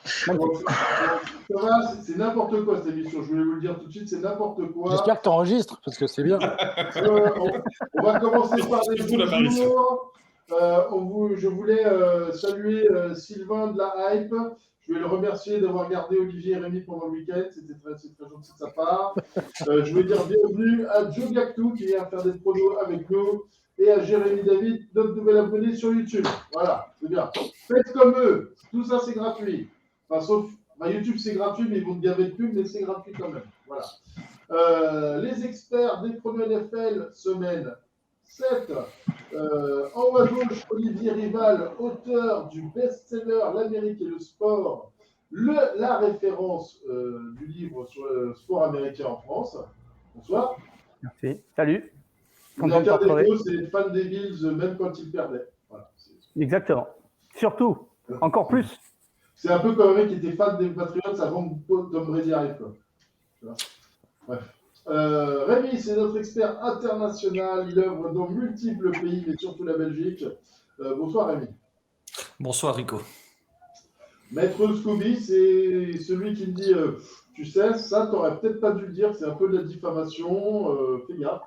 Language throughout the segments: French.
C'est n'importe quoi cette émission. Je voulais vous le dire tout de suite, c'est n'importe quoi. J'espère que tu enregistres parce que c'est bien. On va commencer par les bonjours. Je voulais saluer Sylvain de la Hype. Je vais le remercier d'avoir gardé Olivier et Rémi pendant le week-end. C'est très gentil de sa part. Je voulais dire bienvenue à Joe Gactou qui vient faire des pronos avec nous et à Jérémy David, notre nouvel abonné sur YouTube. Voilà, c'est bien. Faites comme eux. Tout ça, c'est gratuit. Enfin, sauf YouTube, c'est gratuit, mais ils vont te gaver de pub, mais c'est gratuit quand même. Voilà. Les experts des pronos NFL, semaine 7. En haut à gauche, Olivier Rival, auteur du best-seller L'Amérique et le sport, la référence du livre sur le sport américain en France. Bonsoir. Merci. Salut. La carte des gros, c'est les fans des Bills, même quand ils perdaient. Voilà. Exactement. Surtout, encore plus. C'est un peu comme un mec qui était fan des Patriots avant que Tom Brady arrive. Bref. Rémi, c'est notre expert international. Il œuvre dans multiples pays, mais surtout la Belgique. Bonsoir Rémi. Bonsoir Rico. Maître Scooby, c'est celui qui me dit tu sais, ça, t'aurais peut-être pas dû le dire, c'est un peu de la diffamation, fais gaffe.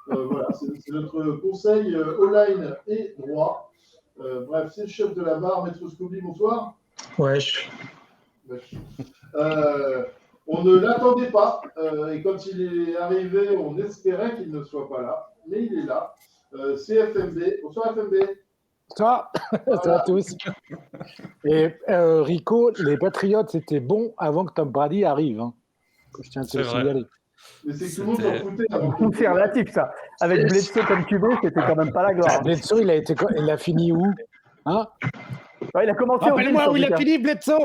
Voilà, c'est notre conseil online et droit. Bref, c'est le chef de la barre, Maître Scooby, bonsoir. Wesh. On ne l'attendait pas, et quand il est arrivé, on espérait qu'il ne soit pas là, mais il est là. C'est FMB. Bonsoir FMB. Bonsoir, ça va tous. Et Rico, les Patriots, c'était bon avant que Tom Brady arrive. Hein. Je tiens à te le signaler. Mais c'est que tout le monde s'en foutait. C'est relatif ça. Avec Bledsoe comme QB, c'était quand même pas la gloire. Bledsoe, il a fini où hein il a commencé Rappelle-moi où il a fini, Bledsoe.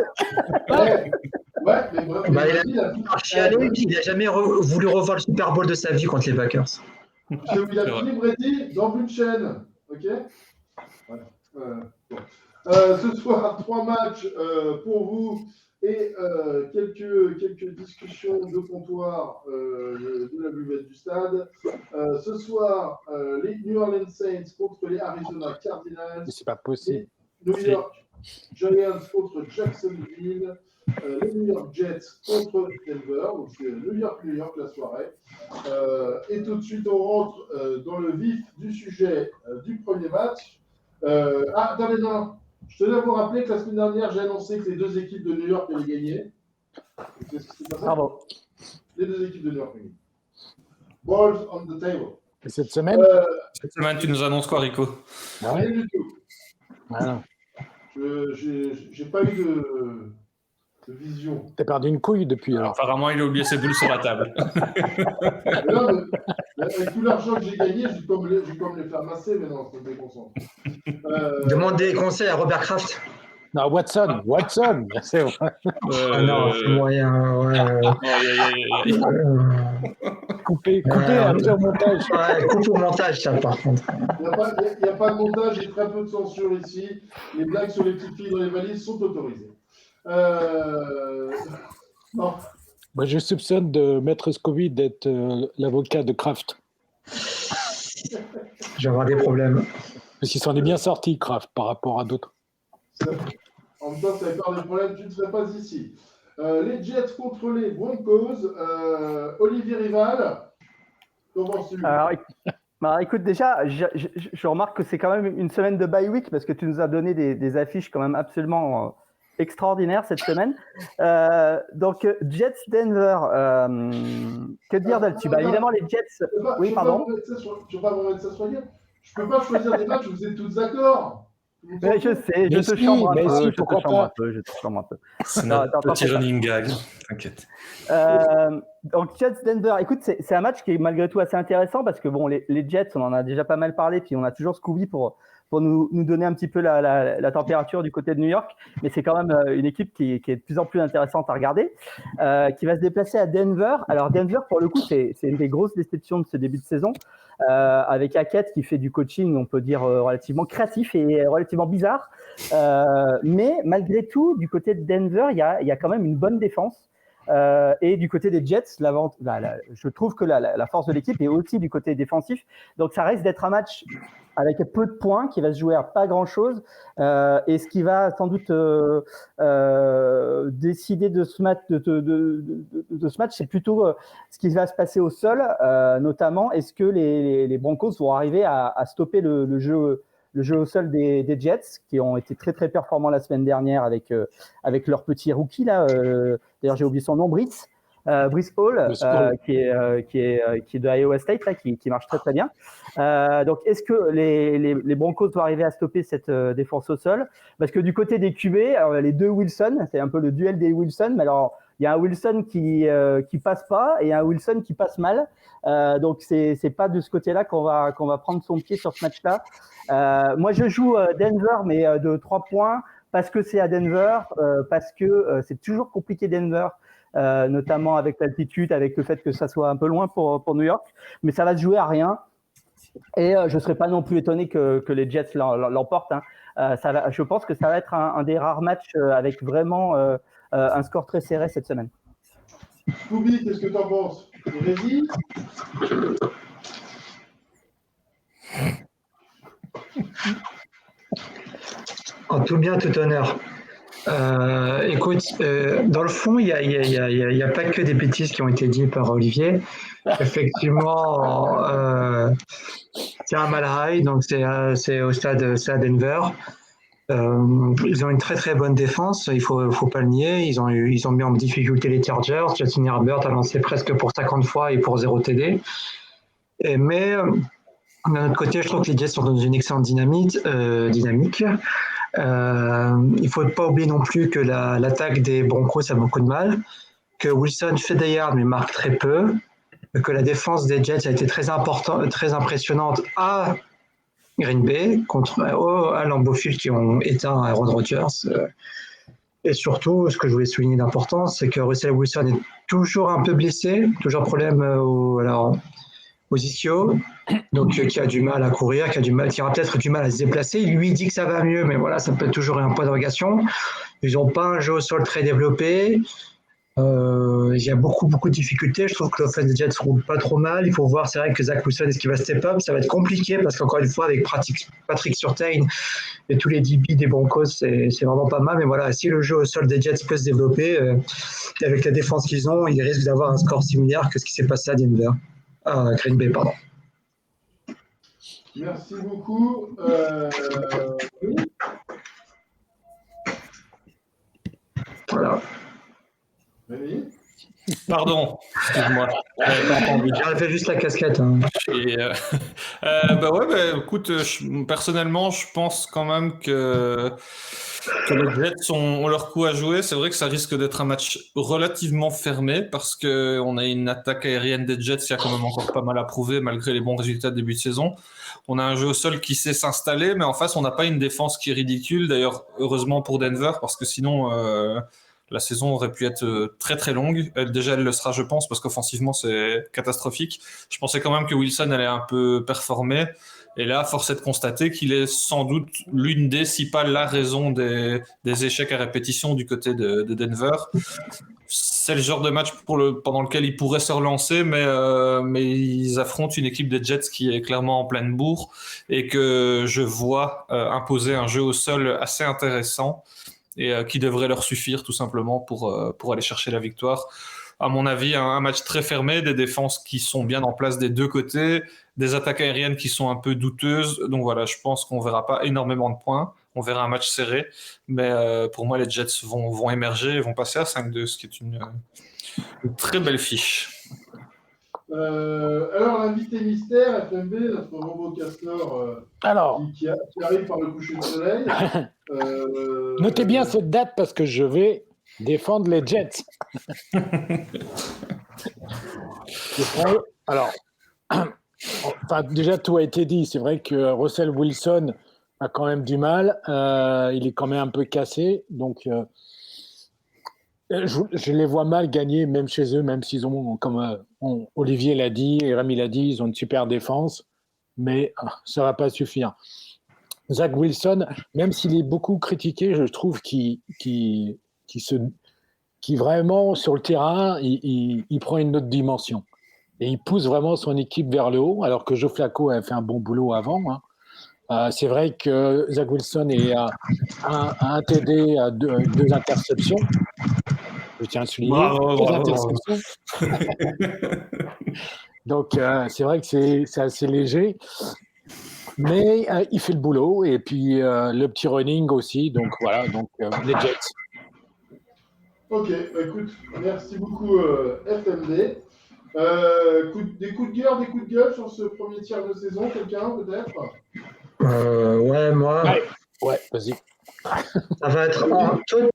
Ouais, mais bref, il n'a jamais voulu revoir le Super Bowl de sa vie contre les Packers. Il a fini Brady dans une chaîne. Ok. Voilà. Ce soir, 3 matchs pour vous et quelques discussions de comptoir de la buvette du stade. Ce soir, les New Orleans Saints contre les Arizona Cardinals. Mais c'est pas possible. New York Giants contre Jacksonville. Les New York Jets contre Denver. Donc c'est New York la soirée. Et tout de suite, on rentre dans le vif du sujet du premier match. Attendez, non. Je tenais à vous rappeler que la semaine dernière, j'ai annoncé que les deux équipes de New York allaient gagner. C'est ce qui s'est passé. Bravo. Les deux équipes de New York allaient gagner. Balls on the table. Et cette semaine tu nous annonces quoi, Rico? Rien du tout. Voilà. J'ai pas eu de vision. T'as perdu une couille depuis alors. Apparemment, il a oublié ses boules sur la table. Mais non, mais avec tout l'argent que j'ai gagné, j'ai comme les faire masser, mais non, je me déconcentre. Demande des conseils à Robert Kraft. Non, Watson, c'est vrai. Non, c'est moyen. Coupé après au montage. Ouais, coupe au montage, ça, par contre. Il n'y a pas de montage, il y a très peu de censure ici. Les blagues sur les petites filles dans les valises sont autorisées. Non. Moi, je soupçonne de Maître Scooby d'être l'avocat de Kraft. Je vais avoir des problèmes. Parce qu'il s'en est bien sorti, Kraft, par rapport à d'autres. En même temps, ça va faire des problèmes, tu ne serais pas ici. Les Jets contre les Broncos. Olivier Rival, comment tu alors, écoute, déjà, je remarque que c'est quand même une semaine de bye week parce que tu nous as donné des affiches quand même absolument extraordinaires cette semaine. Donc, Jets Denver, que dire là-dessus? Évidemment, les Jets. Oui, pardon. Tu vas pas me mettre ça sur la gueule. Je ne peux pas choisir des matchs où vous êtes tous d'accord. Mais je sais, je te chambre un peu. C'est notre petit running gag, t'inquiète. Donc Jets Denver, écoute, c'est un match qui est malgré tout assez intéressant parce que bon, les Jets, on en a déjà pas mal parlé, puis on a toujours Scooby pour nous donner un petit peu la température du côté de New York, mais c'est quand même une équipe qui est de plus en plus intéressante à regarder, qui va se déplacer à Denver. Alors Denver, pour le coup, c'est une des grosses déceptions de ce début de saison, avec Hackett qui fait du coaching, on peut dire, relativement créatif et relativement bizarre. Mais malgré tout, du côté de Denver, il y a quand même une bonne défense. Et du côté des Jets, je trouve que la force de l'équipe est aussi du côté défensif. Donc ça risque d'être un match avec peu de points, qui va se jouer à pas grand-chose, et ce qui va sans doute décider de ce match, de ce match, c'est plutôt ce qui va se passer au sol, notamment. Est-ce que les Broncos vont arriver à stopper le jeu au sol des Jets, qui ont été très très performants la semaine dernière avec leur petit rookie là. D'ailleurs, j'ai oublié son nom, Brice Hall, qui est de Iowa State là, qui marche très très bien. Donc, est-ce que les Broncos vont arriver à stopper cette défense au sol? Parce que du côté des QB, les deux Wilson, c'est un peu le duel des Wilson. Mais alors, il y a un Wilson qui passe pas et un Wilson qui passe mal. Donc, c'est pas de ce côté-là qu'on va prendre son pied sur ce match-là. Moi, je joue Denver, mais de 3 points, parce que c'est à Denver, parce que c'est toujours compliqué Denver, notamment avec l'altitude, avec le fait que ça soit un peu loin pour New York. Mais ça va se jouer à rien. Et je ne serais pas non plus étonné que les Jets l'emportent. Je pense que ça va être un des rares matchs avec vraiment un score très serré cette semaine. Toubi, qu'est-ce que tu en penses? Vas-y. En tout bien, tout honneur. Écoute, dans le fond, il y a pas que des bêtises qui ont été dites par Olivier. Effectivement, c'est un Mile High, donc c'est au stade, c'est à Denver. Ils ont une très très bonne défense, il faut pas le nier. Ils ont mis en difficulté les Chargers. Justin Herbert a lancé presque pour 50 fois et pour 0 TD. Mais d'un autre côté, je trouve que les Jets sont dans une excellente dynamique. Il ne faut pas oublier non plus que l'attaque des Broncos a beaucoup de mal, que Wilson fait des yards mais marque très peu, que la défense des Jets a été très impressionnante à Green Bay à Lambeau Field qui ont éteint Aaron Rodgers. Et surtout, ce que je voulais souligner d'important, c'est que Russell Wilson est toujours un peu blessé, toujours problème aux ischios, donc qui a du mal à courir, qui aura peut-être du mal à se déplacer. Il lui dit que ça va mieux, mais voilà, ça peut être toujours un point d'interrogation. Ils n'ont pas un jeu au sol très développé. Il y a beaucoup de difficultés. Je trouve que l'offense des Jets ne roule pas trop mal. Il faut voir, c'est vrai que Zach Wilson, est-ce qu'il va step up? Ça va être compliqué parce qu'encore une fois, avec Patrick Surtain et tous les DB des Broncos, c'est vraiment pas mal. Mais voilà, si le jeu au sol des Jets peut se développer, et avec la défense qu'ils ont, ils risquent d'avoir un score similaire que ce qui s'est passé à Denver. Green Bay, pardon. Merci beaucoup. Voilà. Rémi? Pardon, excuse-moi. J'avais juste la casquette. Hein. Écoute, personnellement, je pense quand même que les Jets ont leur coup à jouer. C'est vrai que ça risque d'être un match relativement fermé parce qu'on a une attaque aérienne des Jets qui a quand même encore pas mal à prouver malgré les bons résultats de début de saison. On a un jeu au sol qui sait s'installer, mais en face, on n'a pas une défense qui est ridicule. D'ailleurs, heureusement pour Denver, parce que sinon, la saison aurait pu être très très longue. Déjà, elle le sera, je pense, parce qu'offensivement, c'est catastrophique. Je pensais quand même que Wilson allait un peu performer. Et là, force est de constater qu'il est sans doute l'une des, si pas la raison des échecs à répétition du côté de Denver. C'est le genre de match pendant lequel ils pourraient se relancer, mais ils affrontent une équipe des Jets qui est clairement en pleine bourre et que je vois imposer un jeu au sol assez intéressant et qui devrait leur suffire tout simplement pour aller chercher la victoire. À mon avis, un match très fermé, des défenses qui sont bien en place des deux côtés, des attaques aériennes qui sont un peu douteuses. Donc voilà, je pense qu'on ne verra pas énormément de points. On verra un match serré. Mais pour moi, les Jets vont émerger et vont passer à 5-2, ce qui est une très belle fiche. Alors, l'invité mystère, FMB, notre robot castor qui arrive par le coucher de soleil. Notez bien cette date parce que je vais défendre les Jets. Alors, déjà, tout a été dit. C'est vrai que Russell Wilson a quand même du mal. Il est quand même un peu cassé. Donc, je les vois mal gagner, même chez eux, même s'ils ont, comme Olivier l'a dit et Rémi l'a dit, ils ont une super défense. Mais ça ne va pas suffire. Zach Wilson, même s'il est beaucoup critiqué, je trouve qu'il vraiment, sur le terrain, il prend une autre dimension. Et il pousse vraiment son équipe vers le haut, alors que Joe Flacco a fait un bon boulot avant. C'est vrai que Zach Wilson est à un TD, à deux interceptions. Je tiens à le souligner. Bravo, Trois bravo. interceptions. Donc, c'est vrai que c'est assez léger. Mais il fait le boulot. Et puis, le petit running aussi. Donc, voilà. Donc, les Jets. Ok, bah écoute, merci beaucoup FMD. Des coups de cœur, des coups de gueule sur ce premier tiers de saison, quelqu'un peut-être? Ouais, moi, Ouais, vas-y. ça va être en totale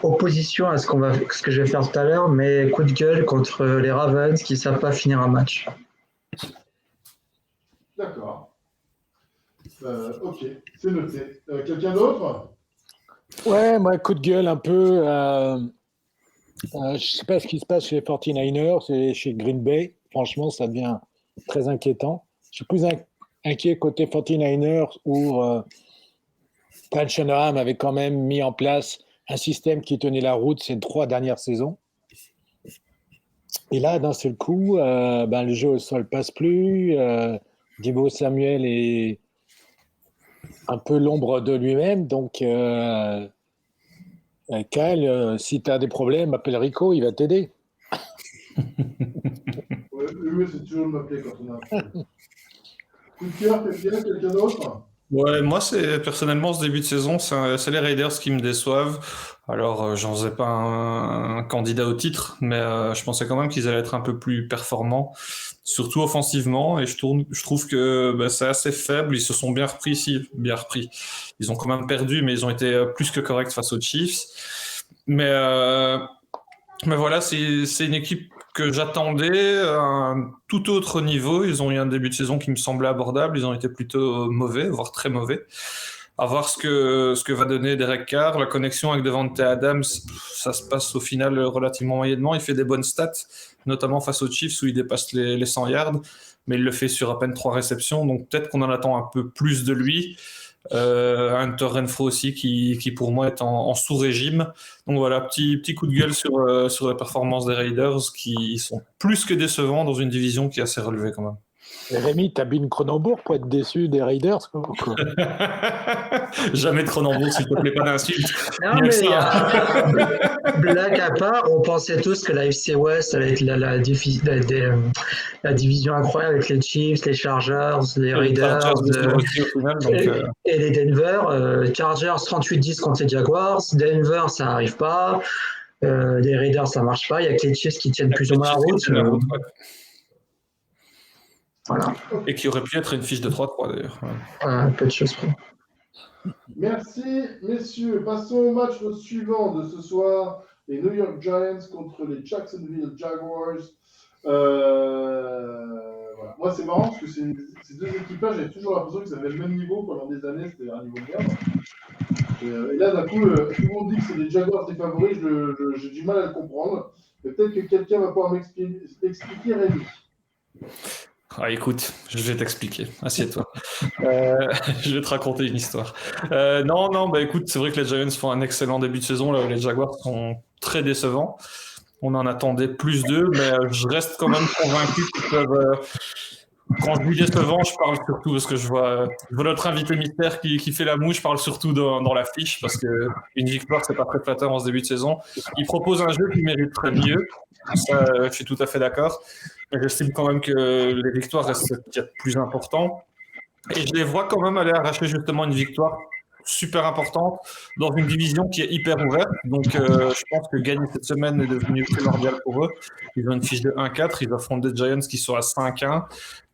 opposition à ce que je vais faire tout à l'heure, mais coup de gueule contre les Ravens qui ne savent pas finir un match. D'accord. Ok, c'est noté. Quelqu'un d'autre? Ouais, moi, coup de gueule un peu. Je ne sais pas ce qui se passe chez les 49ers et chez Green Bay. Franchement, ça devient très inquiétant. Je suis plus inquiet côté 49ers où Kyle Shanahan avait quand même mis en place un système qui tenait la route ces 3 dernières saisons. Et là, d'un seul coup, le jeu au sol passe plus. Deebo Samuel est un peu l'ombre de lui-même. Donc, Kyle, si tu as des problèmes, appelle Rico, il va t'aider. Ouais, le mieux, c'est toujours de m'appeler quand on a un problème. Coup de cœur, quelqu'un d'autre? Ouais, moi, personnellement, ce début de saison, c'est les Raiders qui me déçoivent. Alors, j'en faisais pas un candidat au titre, mais je pensais quand même qu'ils allaient être un peu plus performants, surtout offensivement. Et je trouve que c'est assez faible. Ils se sont bien repris. Ils ont quand même perdu, mais ils ont été plus que corrects face aux Chiefs. Mais voilà, c'est une équipe que j'attendais à un tout autre niveau. Ils ont eu un début de saison qui me semblait abordable. Ils ont été plutôt mauvais, voire très mauvais. À voir ce que va donner Derek Carr. La connexion avec Devante Adams, ça se passe au final relativement moyennement. Il fait des bonnes stats, notamment face aux Chiefs où il dépasse les 100 yards, mais il le fait sur à peine 3 réceptions. Donc peut-être qu'on en attend un peu plus de lui. Hunter Renfrow aussi qui pour moi est en sous-régime. Donc voilà, petit coup de gueule sur la performance des Raiders qui sont plus que décevants dans une division qui est assez relevée quand même. Et Rémi, t'as bu une Cronenbourg pour être déçu des Raiders quoi. Jamais de Cronenbourg, s'il te plaît, pas d'insultes. Non, mais blague à part, on pensait tous que la FC West allait être la division incroyable avec les Chiefs, les Chargers, les Raiders et les Denver. Chargers 38-10 contre les Jaguars. Denver, ça n'arrive pas. Les Raiders, ça ne marche pas. Il n'y a que les Chiefs qui tiennent plus ou moins la route. Voilà. Et qui aurait pu être une fiche de 3-3 d'ailleurs. Peu de choses près. Merci, messieurs. Passons au match suivant de ce soir. Les New York Giants contre les Jacksonville Jaguars. Voilà. Moi, c'est marrant parce que ces deux équipages, j'avais toujours l'impression qu'ils avaient le même niveau pendant des années. C'était un niveau de merde. Et là, d'un coup, tout le monde dit que c'est les Jaguars des favoris. J'ai du mal à le comprendre. Mais peut-être que quelqu'un va pouvoir m'expliquer, Rémi. Écoute, je vais t'expliquer. Assieds-toi. Je vais te raconter une histoire. Écoute, c'est vrai que les Giants font un excellent début de saison. Là, les Jaguars sont très décevants. On en attendait plus d'eux, mais je reste quand même convaincu qu'ils peuvent. Quand je dis décevant, je parle surtout parce que je vois notre invité mystère qui fait la moue. Je parle surtout dans la fiche parce qu'une victoire, c'est pas très flatteur en ce début de saison. Il propose un jeu qui mériterait mieux. Ça, je suis tout à fait d'accord. Mais j'estime quand même que les victoires restent ce qu'il y a de plus important. Et je les vois quand même aller arracher justement une victoire super importante dans une division qui est hyper ouverte. Donc, je pense que gagner cette semaine est devenu primordial pour eux. Ils ont une fiche de 1-4. Ils affrontent des Giants qui sont à 5-1,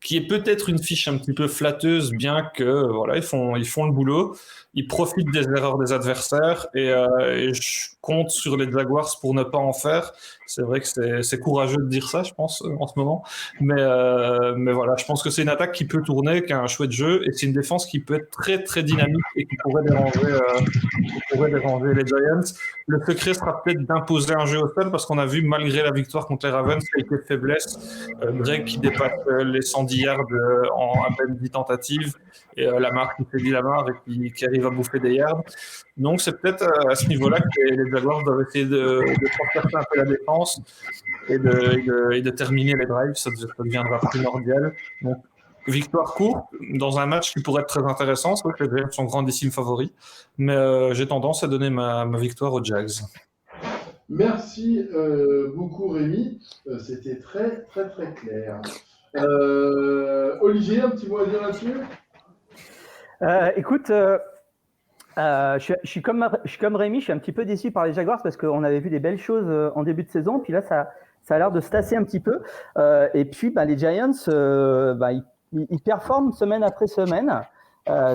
qui est peut-être une fiche un petit peu flatteuse, bien que voilà, ils font le boulot. Ils profitent des erreurs des adversaires et je compte sur les Jaguars pour ne pas en faire. C'est vrai que c'est courageux de dire ça, je pense, en ce moment. Mais voilà, je pense que c'est une attaque qui peut tourner, qui a un chouette jeu, et c'est une défense qui peut être très très dynamique et qui pourrait déranger les Giants. Le secret sera peut-être d'imposer un jeu au sol, parce qu'on a vu, malgré la victoire contre les Ravens, quelques faiblesses. Drake qui dépasse les 110 yards en à peine 10 tentatives, et Lamar qui fait du Lamar et qui arrive à bouffer des yards. Donc c'est peut-être à ce niveau-là que les Jaguars doivent essayer de renforcer un peu la défense et de terminer les drives. Ça deviendra primordial. Donc victoire courte dans un match qui pourrait être très intéressant. C'est vrai que les Giants sont grandissimes favoris, mais j'ai tendance à donner ma victoire aux Jags. Merci beaucoup Rémi, c'était très très très clair. Olivier, un petit mot à dire là-dessus? Écoute, je suis comme Rémi, je suis un petit peu déçu par les Jaguars parce qu'on avait vu des belles choses en début de saison, puis là ça a l'air de se tasser un petit peu. Et puis les Giants, ils performent semaine après semaine.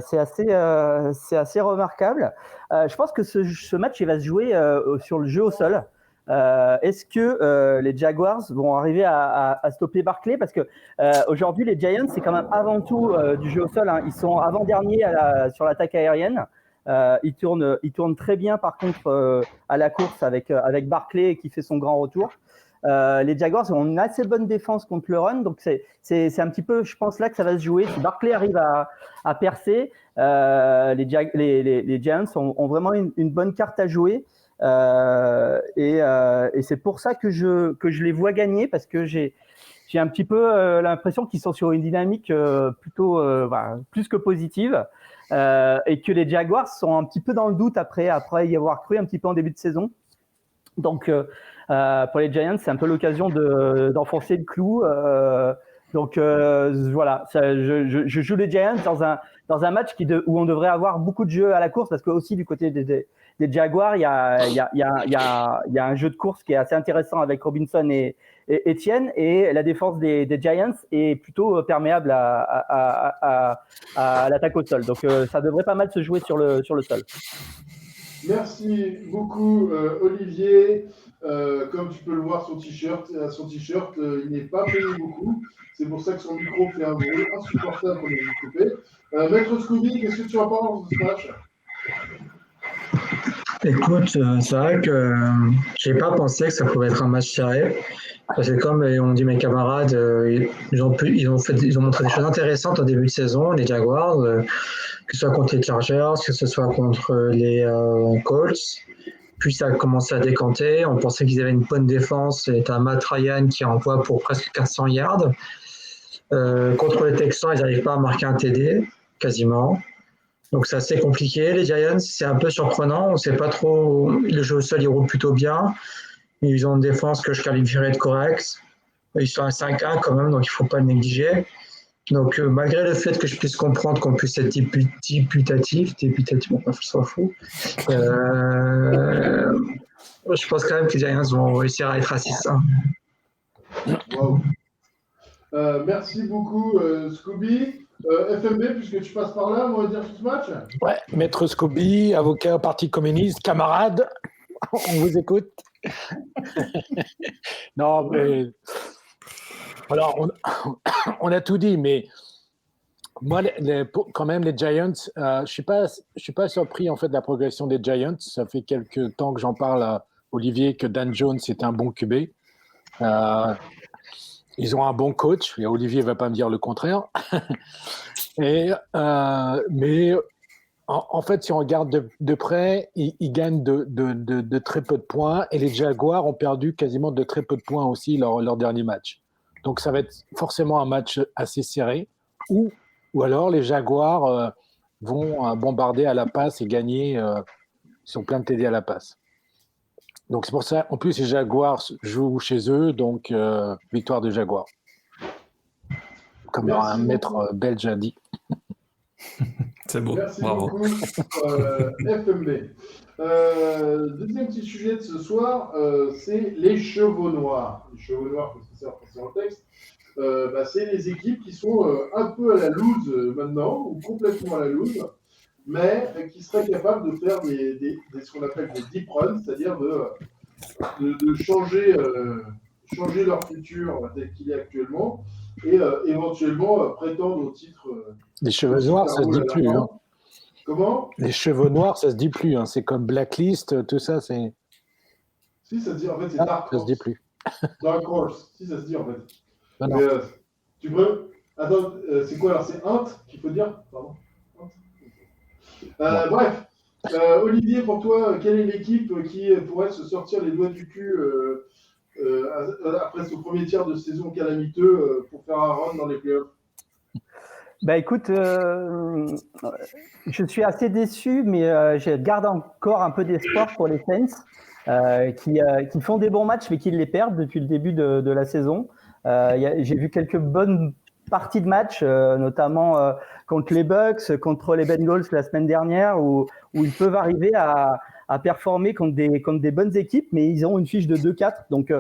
C'est assez remarquable. Je pense que ce match il va se jouer sur le jeu au sol. Est-ce que les Jaguars vont arriver à stopper Barkley? Parce que aujourd'hui, les Giants, c'est quand même avant tout du jeu au sol. Hein. Ils sont avant-derniers sur l'attaque aérienne. Ils tournent très bien, par contre, à la course avec Barkley qui fait son grand retour. Les Jaguars ont une assez bonne défense contre le run, donc c'est un petit peu, je pense, là que ça va se jouer. Si Barkley arrive à percer, les Giants ont vraiment une bonne carte à jouer. Et c'est pour ça que je les vois gagner, parce que j'ai un petit peu l'impression qu'ils sont sur une dynamique plutôt plus que positive, et que les Jaguars sont un petit peu dans le doute après y avoir cru un petit peu en début de saison. Donc pour les Giants, c'est un peu l'occasion d'enfoncer le clou. Donc voilà, je joue les Giants dans un match où on devrait avoir beaucoup de jeux à la course, parce que aussi du côté des Jaguars, il y a un jeu de course qui est assez intéressant avec Robinson et Etienne, et la défense des Giants est plutôt perméable à l'attaque au sol. Donc ça devrait pas mal se jouer sur le sol. Merci beaucoup Olivier. Comme tu peux le voir, son t-shirt, il n'est pas payé beaucoup. C'est pour ça que son micro fait un bruit insupportable pour les couper. Maître Scooby, qu'est-ce que tu en penses de ce match? Écoute, c'est vrai que j'ai pas pensé que ça pouvait être un match serré. Parce que comme ont dit mes camarades, ils ont montré des choses intéressantes au début de saison, les Jaguars, que ce soit contre les Chargers, que ce soit contre les Colts. Puis ça a commencé à décanter. On pensait qu'ils avaient une bonne défense. Et t'as Matt Ryan qui envoie pour presque 400 yards. Contre les Texans, ils n'arrivent pas à marquer un TD, quasiment. Donc c'est assez compliqué. Les Giants, c'est un peu surprenant. On ne sait pas trop. Le jeu au sol, il roule plutôt bien. Ils ont une défense que je qualifierais de correcte. Ils sont à 5-1 quand même, donc il ne faut pas le négliger. Donc malgré le fait que je puisse comprendre qu'on puisse être députatif, on s'en fout. Je pense quand même que les Giants vont réussir à être à 6-1. Wow. Merci beaucoup Scooby. FMB, puisque tu passes par là, on va dire tout ce match. Ouais, Maître Scooby, avocat au Parti communiste, camarade, on vous écoute. Non, mais alors on a tout dit, mais moi, quand même, les Giants, je suis pas surpris en fait de la progression des Giants. Ça fait quelques temps que j'en parle à Olivier que Dan Jones est un bon QB. Ils ont un bon coach, et Olivier ne va pas me dire le contraire. Mais en fait, si on regarde de près, ils gagnent de très peu de points, et les Jaguars ont perdu quasiment de très peu de points aussi leur dernier match. Donc ça va être forcément un match assez serré, ou alors les Jaguars vont bombarder à la passe et gagner, ils sont plein de TD à la passe. Donc c'est pour ça, en plus les Jaguars jouent chez eux, donc victoire des Jaguars. Comme un maître belge a dit. C'est beau. Merci Bravo. beaucoup FMB. Deuxième petit sujet de ce soir, c'est les chevaux noirs. Les chevaux noirs, parce que c'est représenté dans le texte, c'est les équipes qui sont un peu à la loose maintenant, ou complètement à la loose, mais qui seraient capables de faire ce qu'on appelle des deep runs, c'est-à-dire de changer leur futur tel qu'il est actuellement, et éventuellement prétendre au titre. Les cheveux noirs, ça se dit plus. Hein. Comment? Les cheveux noirs, ça se dit plus. Hein. C'est comme Blacklist, tout ça, c'est. Si, ça se dit en fait, c'est Dark Horse. Ça se dit plus. Dark Horse, si, ça se dit en fait. Non, non. Mais, tu peux. Attends, c'est quoi alors? C'est Int qu'il faut dire? Pardon. Bref. Olivier, pour toi, quelle est l'équipe qui pourrait se sortir les doigts du cul après ce premier tiers de saison calamiteux pour faire un run dans les playoffs? Écoute, je suis assez déçu, mais je garde encore un peu d'espoir pour les Saints. qui font des bons matchs mais qui les perdent depuis le début de la saison. J'ai vu quelques bonnes parties de match, notamment contre les Bucks, contre les Bengals la semaine dernière, où ils peuvent arriver à performer contre des bonnes équipes, mais ils ont une fiche de 2-4. Donc,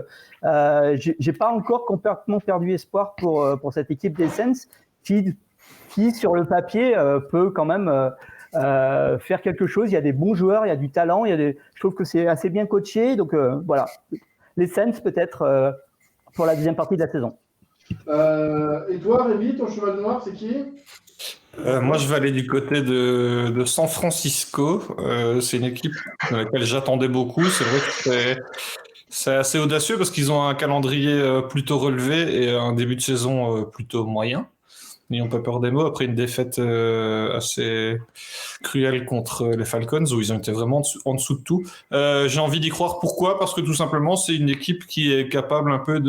j'ai pas encore complètement perdu espoir pour cette équipe des Saints qui sur le papier, peut quand même faire quelque chose. Il y a des bons joueurs, il y a du talent, je trouve que c'est assez bien coaché. Donc, voilà. Les Saints, peut-être, pour la deuxième partie de la saison. Et toi, Rémi, ton cheval noir, c'est qui ? Moi, je vais aller du côté de San Francisco. C'est une équipe de laquelle j'attendais beaucoup. C'est vrai que c'est assez audacieux parce qu'ils ont un calendrier plutôt relevé et un début de saison plutôt moyen. N'ayons pas peur des mots, après une défaite assez cruelle contre les Falcons, où ils ont été vraiment en dessous de tout. J'ai envie d'y croire. Pourquoi ? Parce que tout simplement, c'est une équipe qui est capable un peu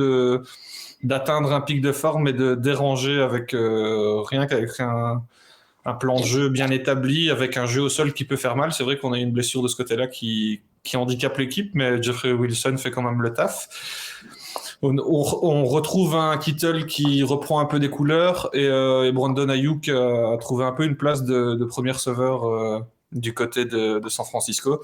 d'atteindre un pic de forme et de déranger avec rien qu'avec un plan de jeu bien établi, avec un jeu au sol qui peut faire mal. C'est vrai qu'on a une blessure de ce côté-là qui handicape l'équipe, mais Jeffrey Wilson fait quand même le taf. On retrouve un Kittle qui reprend un peu des couleurs et Brandon Ayuk a trouvé un peu une place de premier sauveur du côté de San Francisco.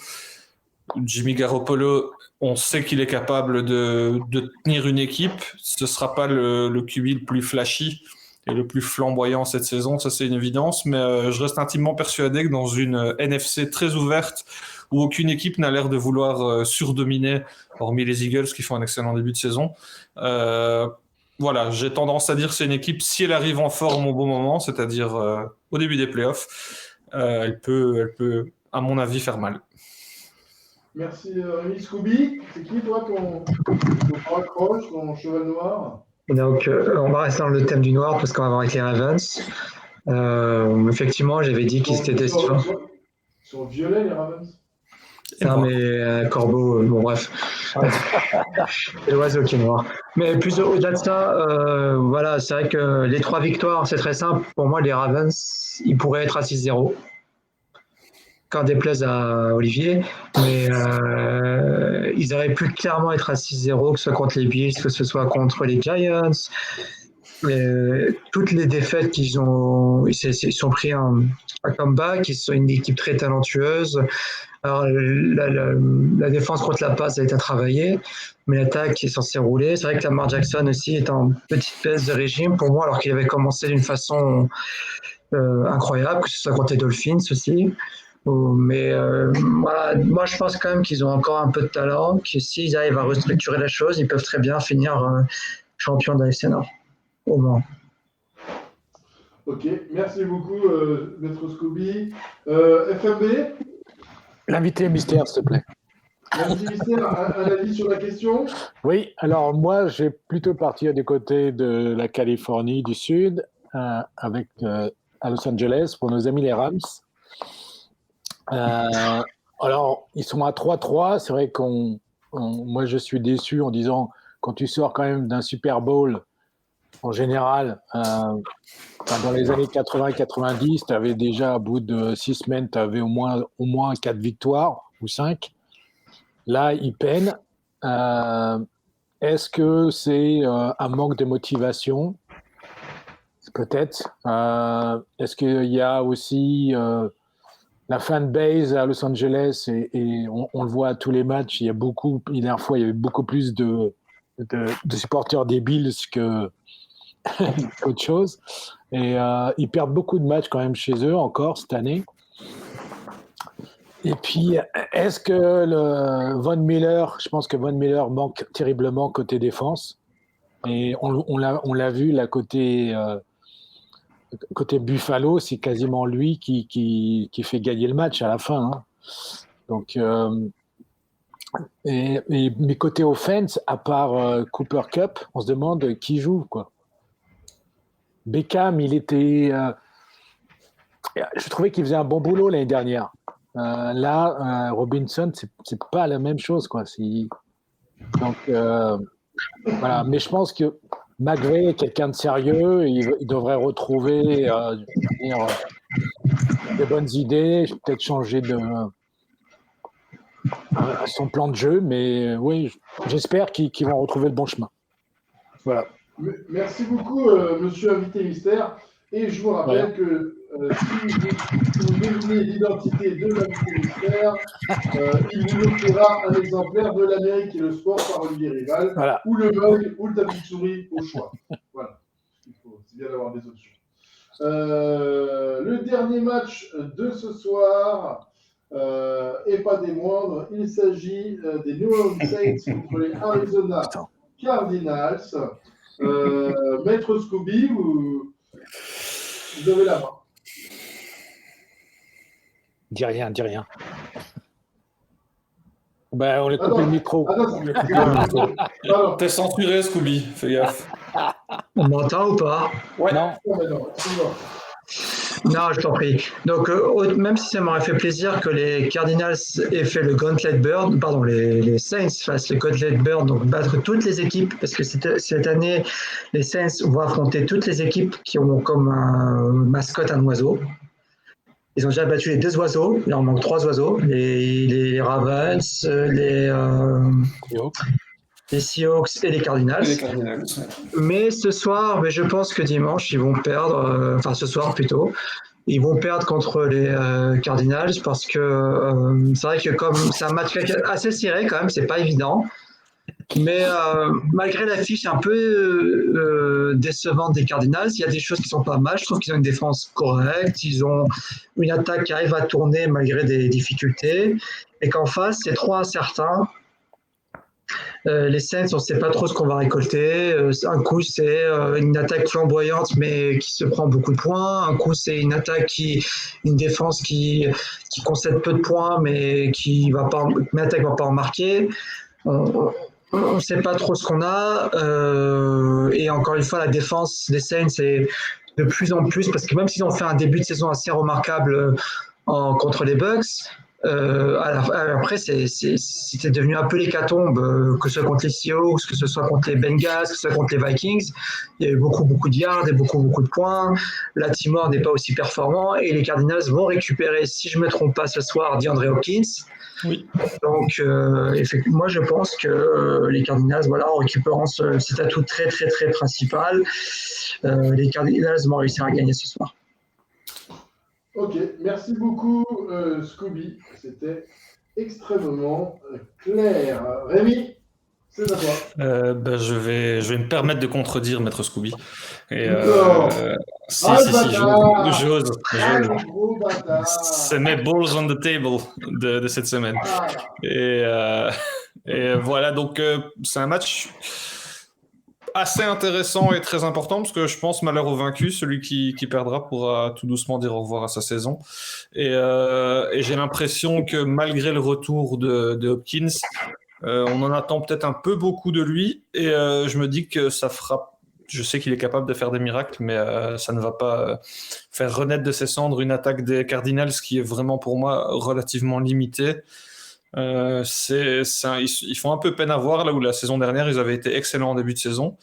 Jimmy Garoppolo, on sait qu'il est capable de tenir une équipe. Ce ne sera pas le QB le plus flashy et le plus flamboyant cette saison, ça c'est une évidence, mais je reste intimement persuadé que dans une NFC très ouverte, où aucune équipe n'a l'air de vouloir surdominer, hormis les Eagles qui font un excellent début de saison. Voilà, j'ai tendance à dire que c'est une équipe, si elle arrive en forme au bon moment, c'est-à-dire au début des playoffs, elle peut, à mon avis, faire mal. Merci Rémi. Scooby, c'est qui toi ton raccroche, ton cheval noir ? Donc, on va rester dans le thème du noir parce qu'on va voir avec les Ravens. Effectivement, j'avais dit qu'ils étaient déçus. Sur violet, les Ravens ? Non, mais Corbeau, bon, bref. C'est l'oiseau qui est noir. Mais plus au-delà de ça, voilà, c'est vrai que les 3 victoires, c'est très simple. Pour moi, les Ravens, ils pourraient être à 6-0. Quand déplaise à Olivier, mais ils auraient pu clairement être à 6-0, que ce soit contre les Bills, que ce soit contre les Giants. Toutes les défaites ils sont pris un comeback, ils sont une équipe très talentueuse. Alors, la défense contre la passe a été travaillée, mais l'attaque est censée rouler. C'est vrai que Lamar Jackson aussi est en petite baisse de régime pour moi, alors qu'il avait commencé d'une façon incroyable, que ce soit contre les Dolphins aussi. Mais voilà, moi je pense quand même qu'ils ont encore un peu de talent, que s'ils arrivent à restructurer la chose, ils peuvent très bien finir champion de la FC Nord, au moins. Ok, merci beaucoup Maître Scooby. FMB ? L'invité mystère, s'il te plaît. L'invité mystère, un avis sur la question ? Oui, alors moi, j'ai plutôt partir du côté de la Californie du Sud, avec à Los Angeles, pour nos amis les Rams. Alors, ils sont à 3-3. C'est vrai moi, je suis déçu en disant, quand tu sors quand même d'un Super Bowl, en général, dans les années 80-90, tu avais déjà, au bout de 6 semaines, tu avais au moins 4 victoires ou 5. Là, ils peinent. Est-ce que c'est un manque de motivation ? Peut-être. Est-ce qu'il y a aussi la fanbase à Los Angeles, et on le voit à tous les matchs, la dernière fois, il y avait beaucoup plus de supporters des Bills qu'autre chose. Et ils perdent beaucoup de matchs quand même chez eux encore cette année. Et puis, est-ce que Von Miller, je pense que Von Miller manque terriblement côté défense. Et on l'a vu, là, côté Buffalo, c'est quasiment lui qui fait gagner le match à la fin. Hein. Donc, mais côté offense, à part Cooper Kupp, on se demande qui joue, quoi. Beckham, il était... je trouvais qu'il faisait un bon boulot l'année dernière. Là, Robinson, c'est pas la même chose, quoi. Donc, voilà. Mais je pense que McVay est quelqu'un de sérieux. Il devrait retrouver des bonnes idées, peut-être changer à son plan de jeu, mais oui, j'espère qu'ils vont retrouver le bon chemin. Voilà. Merci beaucoup, monsieur invité mystère. Et je vous rappelle que si vous devinez l'identité de l'invité mystère, il vous offrira un exemplaire de l'Amérique et le sport par Olivier Rival, Voilà. ou le mug, ou le tapis de souris au choix. Voilà. C'est bien d'avoir des options. Le dernier match de ce soir, et pas des moindres, il s'agit des New Orleans Saints contre les Arizona Cardinals. Maître Scooby, vous avez la main. Dis rien. Ben, on a coupé le micro. Attends, T'es censuré, Scooby, fais gaffe. On m'entend ou pas? Ouais. Non. Non, je t'en prie. Donc, même si ça m'aurait fait plaisir que les Cardinals aient fait le Gauntlet Bird, pardon, les Saints fassent le Gauntlet Bird, donc battre toutes les équipes, parce que cette année, les Saints vont affronter toutes les équipes qui ont comme mascotte un oiseau. Ils ont déjà battu les 2 oiseaux, il en manque 3 oiseaux, les Ravens, les Seahawks et les Cardinals. Mais ce soir, je pense que dimanche, ils vont perdre, enfin ce soir plutôt, ils vont perdre contre les Cardinals parce que c'est vrai que comme c'est un match assez serré quand même, c'est pas évident. Mais malgré l'affiche un peu décevante des Cardinals, il y a des choses qui sont pas mal. Je trouve qu'ils ont une défense correcte, ils ont une attaque qui arrive à tourner malgré des difficultés, et qu'en face, c'est trop incertain. Les Saints, on ne sait pas trop ce qu'on va récolter. Un coup, c'est une attaque flamboyante, mais qui se prend beaucoup de points. Un coup, c'est une défense qui concède peu de points, mais l'attaque ne va pas en marquer. On ne sait pas trop ce qu'on a. Et encore une fois, la défense des Saints est de plus en plus, parce que même s'ils ont fait un début de saison assez remarquable contre les Bucks, après, c'était devenu un peu l'hécatombe, que ce soit contre les Seahawks, que ce soit contre les Bengals, que ce soit contre les Vikings. Il y a eu beaucoup de yards et beaucoup de points. Latimore n'est pas aussi performant et les Cardinals vont récupérer, si je ne me trompe pas ce soir, DeAndre Hopkins. Oui. Donc, effectivement, moi, je pense que les Cardinals, en récupérant cet atout très, très, très principal, les Cardinals vont réussir à gagner ce soir. Ok, merci beaucoup Scooby, c'était extrêmement clair. Rémi, c'est à toi. Je vais me permettre de contredire Maître Scooby. Et, si, j'ose. Gros bâtard. C'est mes balls on the table de cette semaine. Et voilà, donc c'est un match assez intéressant et très important parce que je pense malheur au vaincu, celui qui perdra pourra tout doucement dire au revoir à sa saison. Et j'ai l'impression que malgré le retour de Hopkins, on en attend peut-être un peu beaucoup de lui et je me dis que ça fera. Je sais qu'il est capable de faire des miracles, mais ça ne va pas faire renaître de ses cendres une attaque des Cardinals qui est vraiment pour moi relativement limitée. Ils font un peu peine à voir là où la saison dernière ils avaient été excellents en début de saison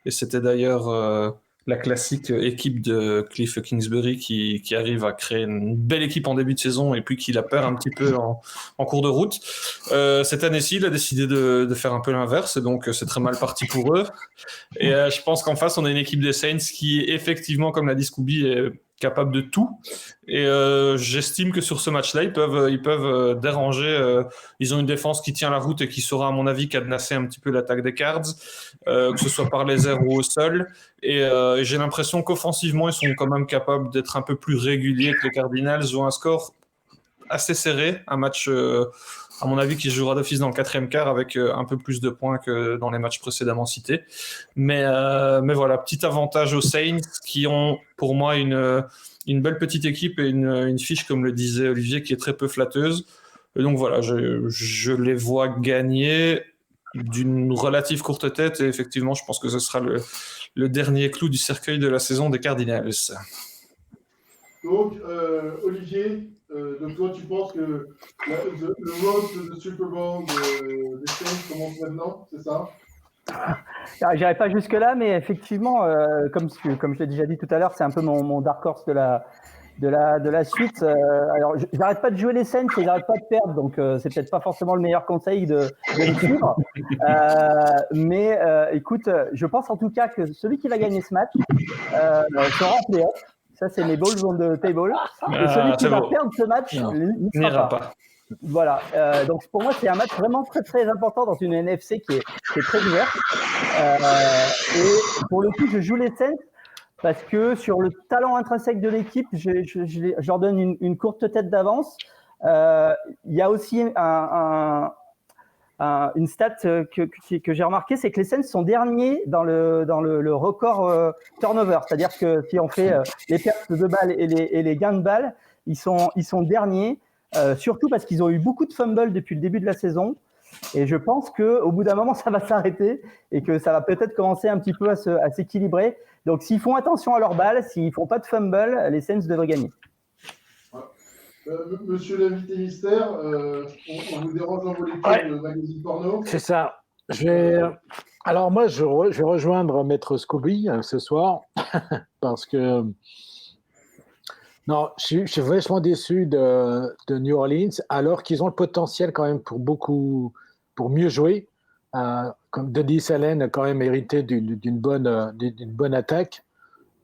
et c'était d'ailleurs la classique équipe de Cliff Kingsbury qui arrive à créer une belle équipe en début de saison et puis qui la perd un petit peu en cours de route. Cette année-ci il a décidé de faire un peu l'inverse et donc c'est très mal parti pour eux et je pense qu'en face on a une équipe des Saints qui effectivement comme l'a dit Scooby est capable de tout et j'estime que sur ce match-là ils peuvent déranger. Ils ont une défense qui tient la route et qui saura à mon avis cadenasser un petit peu l'attaque des Cards, que ce soit par les airs ou au sol et j'ai l'impression qu'offensivement ils sont quand même capables d'être un peu plus réguliers que les Cardinals. Ils ont un score assez serré, un match à mon avis qui se jouera d'office dans le 4e quart avec un peu plus de points que dans les matchs précédemment cités, mais voilà, petit avantage aux Saints qui ont pour moi une belle petite équipe et une fiche comme le disait Olivier qui est très peu flatteuse et donc voilà, je les vois gagner d'une relative courte tête et effectivement je pense que ce sera le dernier clou du cercueil de la saison des Cardinals. Donc Olivier, donc toi tu penses que le road de Super Bowl des Saints commence maintenant, c'est ça? J'irai pas jusque là, mais effectivement, comme je l'ai déjà dit tout à l'heure, c'est un peu mon dark horse de de la suite. Alors, j'arrête pas de jouer les Saints et j'arrête pas de perdre, donc c'est peut-être pas forcément le meilleur conseil de les suivre. Mais écoute, je pense en tout cas que celui qui va gagner ce match sera en play-off. Ça, c'est mes balls on the table. Et celui qui va perdre ce match n'ira pas. Voilà. Donc pour moi, c'est un match vraiment très très important dans une NFC qui est très ouverte. Et pour le coup, je joue les Saints parce que sur le talent intrinsèque de l'équipe, je leur donne une courte tête d'avance. Il y a aussi une stat que j'ai remarqué, c'est que les Saints sont derniers dans le record turnover. C'est-à-dire que si on fait les pertes de balles et les gains de balles, ils sont derniers, surtout parce qu'ils ont eu beaucoup de fumbles depuis le début de la saison. Et je pense qu'au bout d'un moment, ça va s'arrêter et que ça va peut-être commencer un petit peu à s'équilibrer. Donc, s'ils font attention à leurs balles, s'ils ne font pas de fumble, les Saints devraient gagner. Monsieur l'invité mystère, on vous dérange dans vos lectures de magazine porno? C'est ça. Alors moi, je vais rejoindre Maître Scooby ce soir parce que non, je suis vachement déçu de New Orleans alors qu'ils ont le potentiel quand même pour mieux jouer. Comme Dennis Allen a quand même hérité d'une bonne attaque.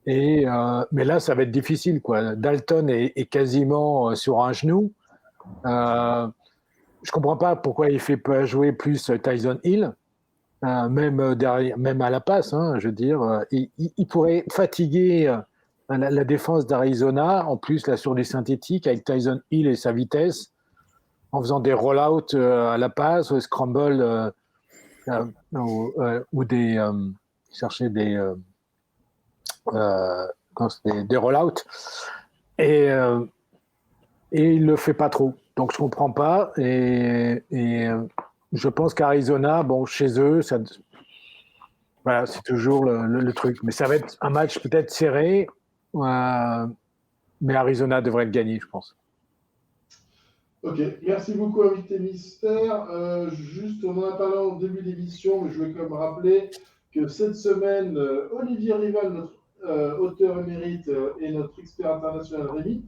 Mais là, ça va être difficile, quoi. Dalton est quasiment sur un genou. Je comprends pas pourquoi il fait pas jouer plus Tyson Hill, même à la passe. Hein, je veux dire, il pourrait fatiguer la défense d'Arizona, en plus là sur du synthétique avec Tyson Hill et sa vitesse, en faisant des roll-out à la passe, ou scramble, ou chercher des roll-out, et il le fait pas trop. Donc je comprends pas, et je pense qu'Arizona, bon, chez eux, voilà, c'est toujours le truc. Mais ça va être un match peut-être serré, mais Arizona devrait le gagner, je pense. Ok, merci beaucoup, invité mystère. Juste, on en a parlé en début d'émission, mais je vais quand même rappeler que cette semaine, Olivier Rival, notre auteur émérite et notre expert international Rémi,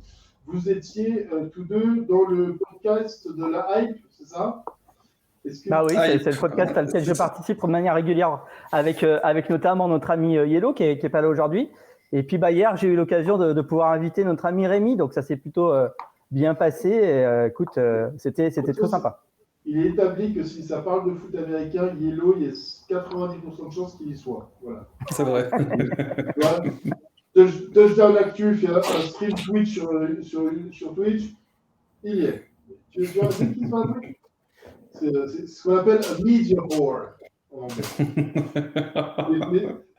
vous étiez tous deux dans le podcast de la Hype, c'est ça? Bah oui, c'est le podcast à lequel je participe de manière régulière avec notamment notre ami Yellow qui est pas là aujourd'hui. Et puis hier, j'ai eu l'occasion de pouvoir inviter notre ami Rémi, donc ça s'est plutôt bien passé. Et, écoute, c'était très sympa. Il est établi que si ça parle de foot américain, Yellow, il y a 90% de chances qu'il y soit. Voilà. C'est vrai. Touchdown Actu fait un stream Twitch sur Twitch, il y est. Tu vois ce qui se passe? C'est ce qu'on appelle un media whore.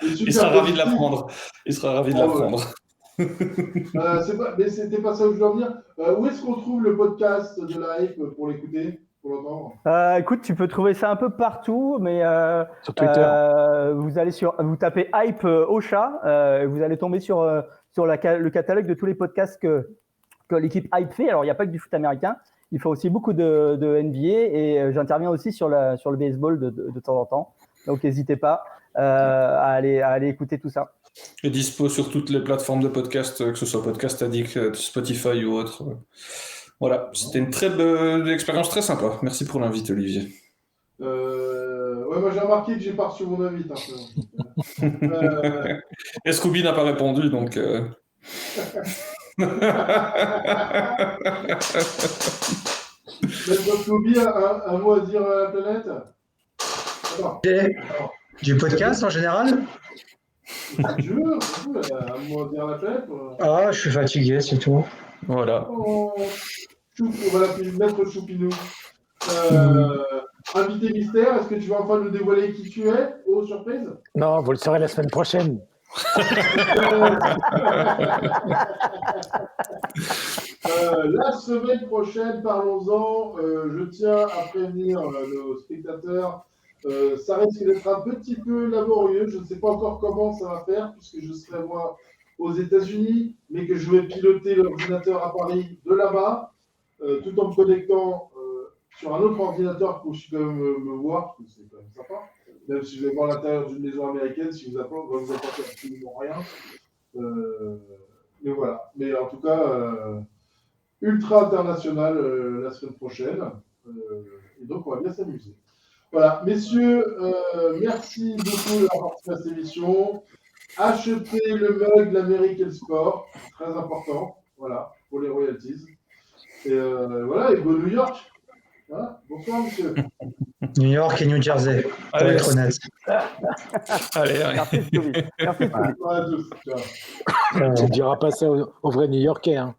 Il sera ravi de l'apprendre. Il sera ravi de l'apprendre. Mais c'était pas ça que je voulais en dire. Où est-ce qu'on trouve le podcast de la Hype pour l'écouter, pour l'entendre? Écoute, tu peux trouver ça un peu partout, mais sur Twitter. Vous tapez Hype Ocha, vous allez tomber sur le catalogue de tous les podcasts que l'équipe Hype fait. Alors, il n'y a pas que du foot américain. Il fait aussi beaucoup de NBA et j'interviens aussi sur le baseball de temps en temps. Donc, n'hésitez pas à aller écouter tout ça. Et dispo sur toutes les plateformes de podcast, que ce soit Podcast Addict, Spotify ou autre. Voilà, c'était une très belle expérience, très sympa. Merci pour l'invite, Olivier. Ouais, moi j'ai remarqué que j'ai pas reçu mon invite. Et Scooby n'a pas répondu, donc... Scooby, un mot à dire à la planète? Du podcast en général? Tu veux, un mot à dire à la planète? Ah, je suis fatigué, c'est tout. Voilà. On va l'appeler Maître Choupinou. Invité mystère, est-ce que tu vas enfin nous dévoiler qui tu es, aux surprises? Non, vous le saurez la semaine prochaine. La semaine prochaine, parlons-en. Je tiens à prévenir nos spectateurs. Ça risque d'être un petit peu laborieux. Je ne sais pas encore comment ça va faire, puisque je serai moi aux États-Unis, mais que je vais piloter l'ordinateur à Paris de là-bas, tout en me connectant sur un autre ordinateur pour que je puisse me voir, parce que c'est quand même sympa. Même si je vais voir l'intérieur d'une maison américaine, si vous apportez absolument rien. mais voilà. Mais en tout cas, ultra international la semaine prochaine. Et donc, on va bien s'amuser. Voilà, messieurs, merci beaucoup d'avoir participé à cette émission. Achetez le mug de l'Amérique et le sport, très important, voilà, pour les royalties. Et voilà, et go New York. Voilà. Bonsoir, monsieur. New York et New Jersey, pour Allez. être honnête. Allez, allez. Merci, Scooby. Merci, Scooby. Bonsoir à tous. Ciao. Tu ne diras pas ça aux vrais New-Yorkais. Hein.